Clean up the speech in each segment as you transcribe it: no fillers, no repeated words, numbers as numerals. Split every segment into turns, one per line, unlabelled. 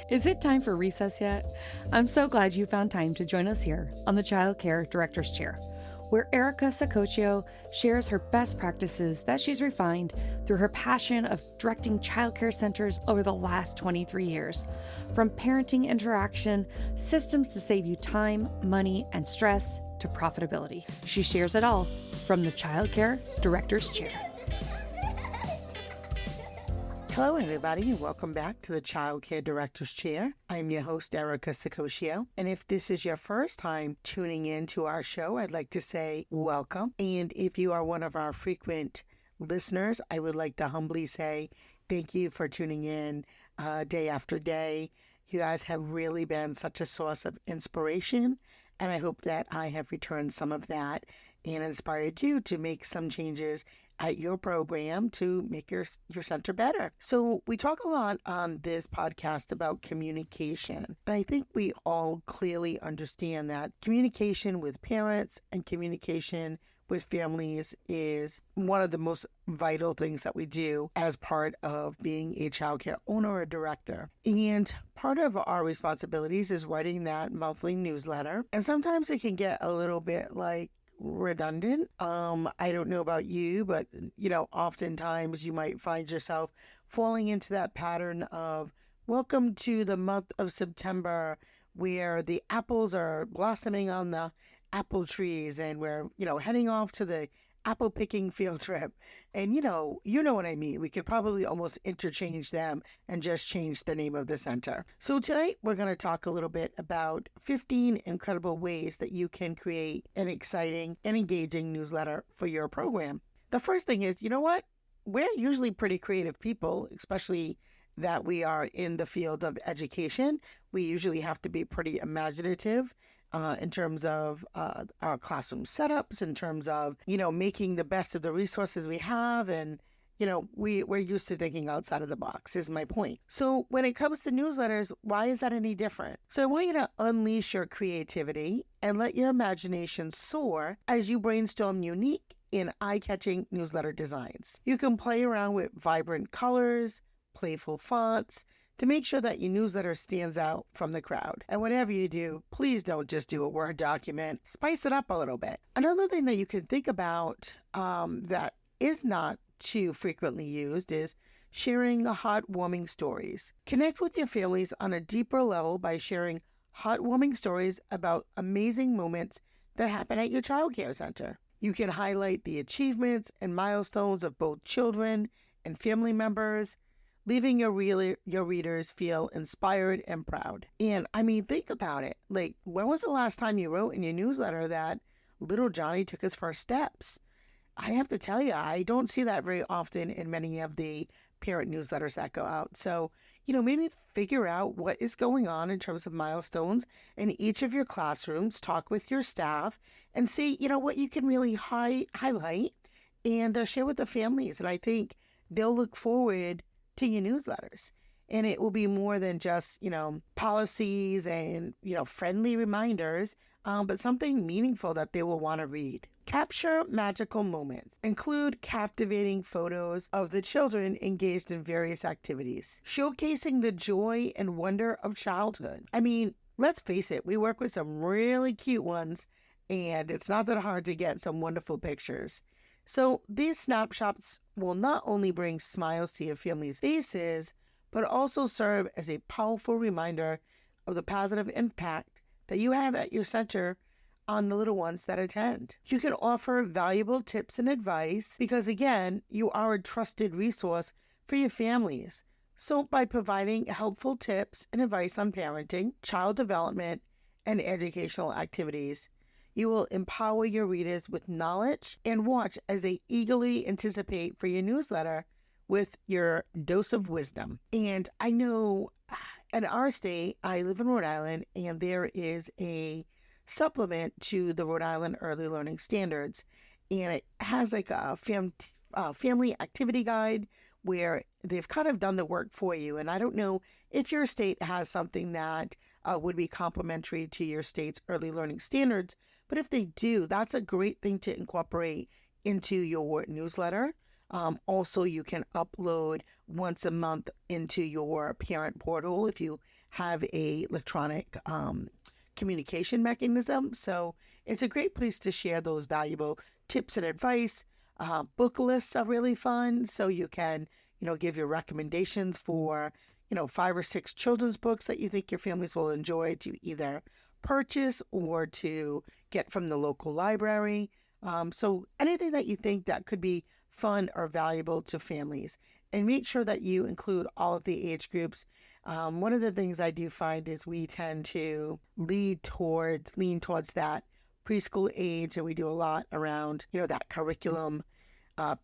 Is it time for recess yet? I'm so glad you found time to join us here on the Childcare Director's Chair, where Erica Sacoccio shares her best practices that she's refined through her passion of directing childcare centers over the last 23 years. From parenting interaction, systems to save you time, money, and stress, to profitability. She shares it all from the Childcare Director's Chair.
Hello, everybody, and welcome back to the Child Care Director's Chair. I'm your host, Erica Sacoccio, and if this is your first time tuning in to our show, I'd like to say welcome. And if you are one of our frequent listeners, I would like to humbly say thank you for tuning in day after day. You guys have really been such a source of inspiration, and I hope that I have returned some of that and inspired you to make some changes at your program to make your center better. So we talk a lot on this podcast about communication. And I think we all clearly understand that communication with parents and communication with families is one of the most vital things that we do as part of being a childcare owner or director. And part of our responsibilities is writing that monthly newsletter. And sometimes it can get a little bit redundant. I don't know about you, but oftentimes you might find yourself falling into that pattern of welcome to the month of September, where the apples are blossoming on the apple trees and we're heading off to the apple picking field trip. And you know what I mean. We could probably almost interchange them and just change the name of the center. So tonight we're going to talk a little bit about 15 incredible ways that you can create an exciting and engaging newsletter for your program. The first thing is, you know what? We're usually pretty creative people, especially that we are in the field of education. We usually have to be pretty imaginative in terms of our classroom setups, in terms of, making the best of the resources we have. And, we're used to thinking outside of the box is my point. So when it comes to newsletters, why is that any different? So I want you to unleash your creativity and let your imagination soar as you brainstorm unique and eye-catching newsletter designs. You can play around with vibrant colors, playful fonts, to make sure that your newsletter stands out from the crowd. And whatever you do, please don't just do a Word document. Spice it up a little bit. Another thing that you can think about that is not too frequently used is sharing heartwarming stories. Connect with your families on a deeper level by sharing heartwarming stories about amazing moments that happen at your child care center. You can highlight the achievements and milestones of both children and family members, leaving your readers feel inspired and proud. And I mean, think about it. When was the last time you wrote in your newsletter that little Johnny took his first steps? I have to tell you, I don't see that very often in many of the parent newsletters that go out. So, maybe figure out what is going on in terms of milestones in each of your classrooms, talk with your staff, and see, what you can really highlight and share with the families. And I think they'll look forward to your newsletters, and it will be more than just policies and friendly reminders, but something meaningful that they will want to read. Capture magical moments. Include captivating photos of the children engaged in various activities, showcasing the joy and wonder of childhood. I mean, let's face it, we work with some really cute ones, and it's not that hard to get some wonderful pictures. So these snapshots will not only bring smiles to your family's faces, but also serve as a powerful reminder of the positive impact that you have at your center on the little ones that attend. You can offer valuable tips and advice because, again, you are a trusted resource for your families. So by providing helpful tips and advice on parenting, child development, and educational activities, you will empower your readers with knowledge and watch as they eagerly anticipate for your newsletter with your dose of wisdom. And I know in our state, I live in Rhode Island, and there is a supplement to the Rhode Island Early Learning Standards. And it has a family activity guide where they've kind of done the work for you. And I don't know if your state has something that would be complementary to your state's early learning standards. But if they do, that's a great thing to incorporate into your newsletter. Also, you can upload once a month into your parent portal if you have a electronic communication mechanism. So it's a great place to share those valuable tips and advice. Book lists are really fun. So you can, give your recommendations for, 5 or 6 children's books that you think your families will enjoy to either purchase or to get from the local library. So anything that you think that could be fun or valuable to families. And make sure that you include all of the age groups. One of the things I do find is we tend to lean towards that preschool age, and we do a lot around, that curriculum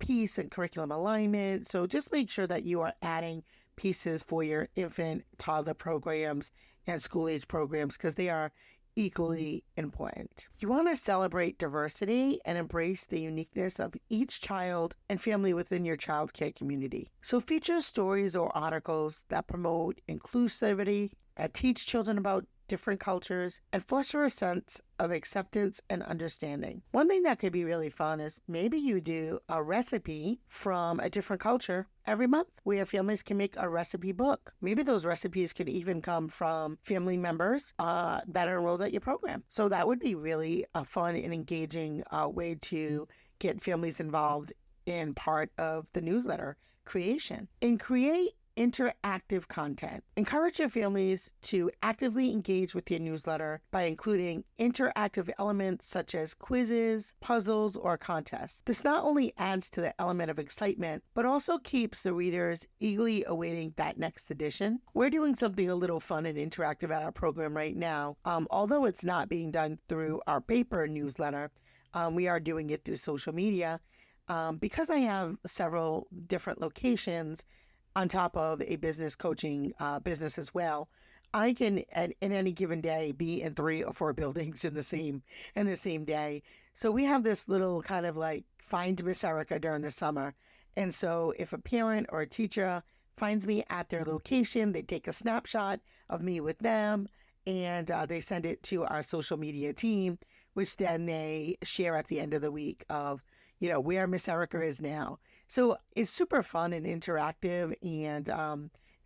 piece and curriculum alignment. So just make sure that you are adding pieces for your infant, toddler programs and school age programs because they are equally important. You want to celebrate diversity and embrace the uniqueness of each child and family within your childcare community. So feature stories or articles that promote inclusivity, that teach children about different cultures, and foster a sense of acceptance and understanding. One thing that could be really fun is maybe you do a recipe from a different culture every month where families can make a recipe book. Maybe those recipes could even come from family members that are enrolled at your program. So that would be really a fun and engaging way to get families involved in part of the newsletter creation. And create interactive content. Encourage your families to actively engage with your newsletter by including interactive elements such as quizzes, puzzles, or contests. This not only adds to the element of excitement, but also keeps the readers eagerly awaiting that next edition. We're doing something a little fun and interactive at our program right now. Although it's not being done through our paper newsletter, we are doing it through social media. Because I have several different locations, on top of a business coaching business as well, I can in any given day be in 3 or 4 buildings in the same day. So we have this little kind of like find Miss Erica during the summer. And so if a parent or a teacher finds me at their location, they take a snapshot of me with them and they send it to our social media team, which then they share at the end of the week of, where Miss Erica is now. So it's super fun and interactive, and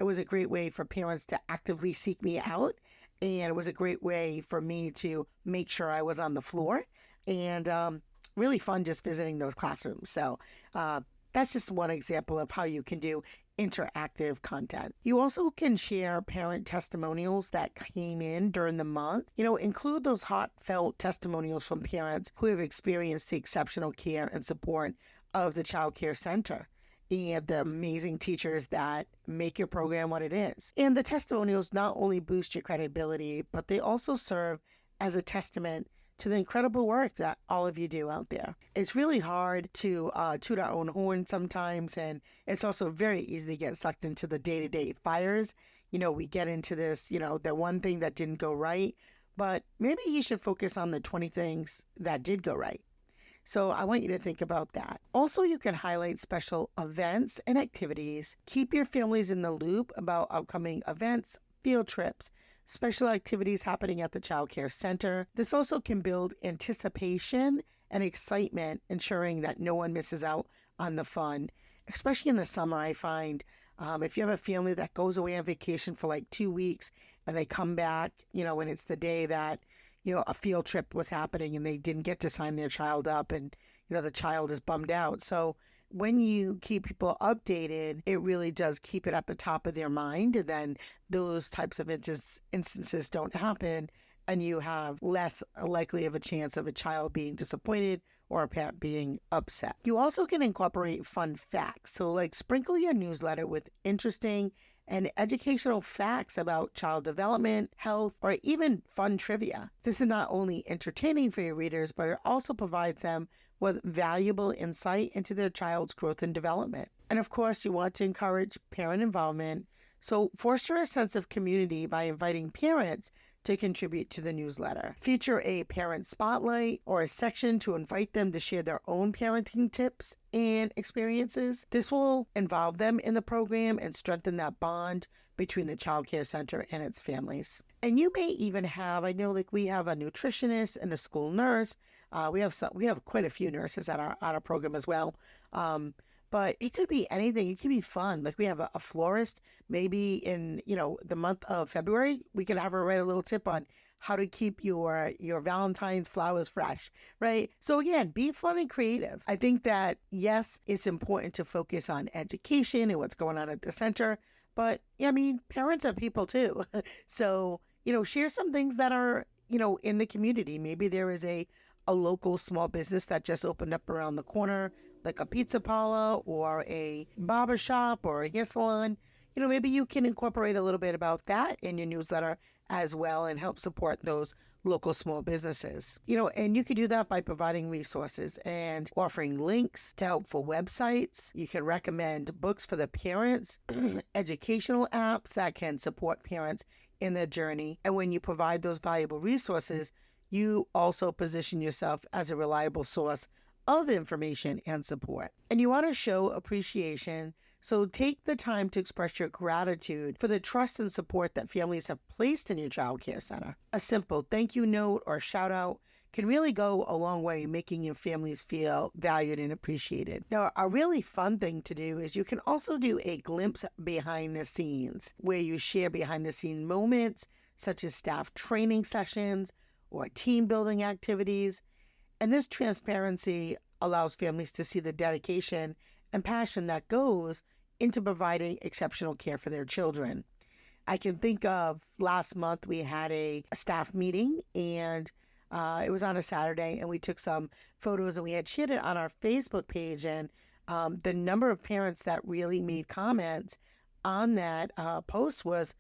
it was a great way for parents to actively seek me out, and it was a great way for me to make sure I was on the floor, and really fun just visiting those classrooms. So that's just one example of how you can do interactive content. You also can share parent testimonials that came in during the month. Include those heartfelt testimonials from parents who have experienced the exceptional care and support of the Child Care Center and the amazing teachers that make your program what it is. And the testimonials not only boost your credibility, but they also serve as a testament to the incredible work that all of you do out there. It's really hard to toot our own horn sometimes, and it's also very easy to get sucked into the day-to-day fires. We get into this, the one thing that didn't go right, but maybe you should focus on the 20 things that did go right. So I want you to think about that. Also, you can highlight special events and activities. Keep your families in the loop about upcoming events, field trips, special activities happening at the Child Care Center. This also can build anticipation and excitement, ensuring that no one misses out on the fun. Especially in the summer, I find if you have a family that goes away on vacation for like 2 weeks and they come back, when it's the day that, a field trip was happening and they didn't get to sign their child up and, the child is bummed out. So when you keep people updated, it really does keep it at the top of their mind. And then those types of instances don't happen, and you have less likely of a chance of a child being disappointed or a parent being upset. You also can incorporate fun facts. So sprinkle your newsletter with interesting and educational facts about child development, health, or even fun trivia. This is not only entertaining for your readers, but it also provides them with valuable insight into their child's growth and development. And of course, you want to encourage parent involvement. So foster a sense of community by inviting parents to contribute to the newsletter. Feature a parent spotlight or a section to invite them to share their own parenting tips and experiences. This will involve them in the program and strengthen that bond between the Child Care Center and its families. And you may even have, I know we have a nutritionist and a school nurse. We have quite a few nurses at our program as well. but it could be anything. It could be fun. Like we have a florist, maybe in, the month of February, we could have her write a little tip on how to keep your Valentine's flowers fresh, right? So again, be fun and creative. I think that, yes, it's important to focus on education and what's going on at the center, but I mean, parents are people too. So, share some things that are, in the community. Maybe there is a local small business that just opened up around the corner, like a pizza parlor or a barber shop or a hair salon. Maybe you can incorporate a little bit about that in your newsletter as well and help support those local small businesses. And you could do that by providing resources and offering links to helpful websites. You can recommend books for the parents, educational apps that can support parents in their journey. And when you provide those valuable resources, you also position yourself as a reliable source of information and support. And you want to show appreciation. So take the time to express your gratitude for the trust and support that families have placed in your child care center. A simple thank you note or shout out can really go a long way in making your families feel valued and appreciated. Now, a really fun thing to do is you can also do a glimpse behind the scenes where you share behind the scene moments such as staff training sessions or team building activities. And this transparency allows families to see the dedication and passion that goes into providing exceptional care for their children. I can think of last month we had a staff meeting, and it was on a Saturday, and we took some photos and we had shared it on our Facebook page, and the number of parents that really made comments on that post was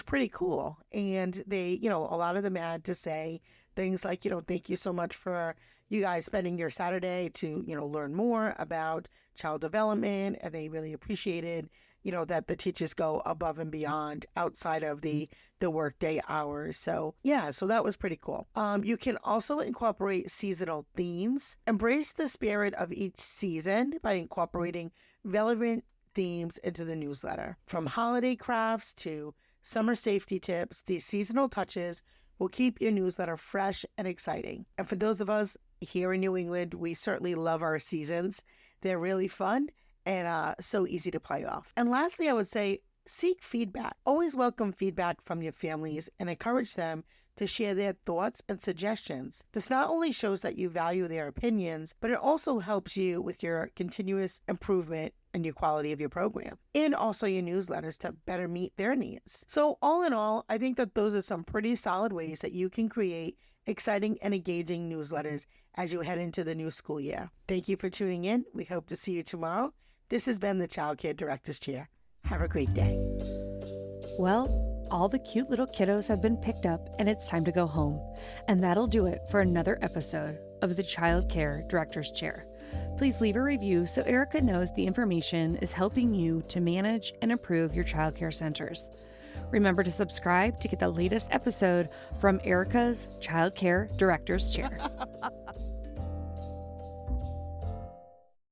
pretty cool. And they, a lot of them had to say things like, thank you so much for you guys spending your Saturday to, learn more about child development. And they really appreciated, that the teachers go above and beyond outside of the workday hours. So yeah, so that was pretty cool. You can also incorporate seasonal themes. Embrace the spirit of each season by incorporating relevant themes into the newsletter. From holiday crafts to summer safety tips, these seasonal touches will keep your newsletter fresh and exciting. And for those of us here in New England, we certainly love our seasons. They're really fun and so easy to play off. And lastly, I would say seek feedback. Always welcome feedback from your families and encourage them to share their thoughts and suggestions. This not only shows that you value their opinions, but it also helps you with your continuous improvement and your quality of your program, and also your newsletters to better meet their needs. So all in all, I think that those are some pretty solid ways that you can create exciting and engaging newsletters as you head into the new school year. Thank you for tuning in. We hope to see you tomorrow. This has been the Child Care Director's Chair. Have a great day.
Well, all the cute little kiddos have been picked up and it's time to go home. And that'll do it for another episode of the Child Care Director's Chair. Please leave a review so Erica knows the information is helping you to manage and improve your childcare centers. Remember to subscribe to get the latest episode from Erica's Child Care Director's Chair.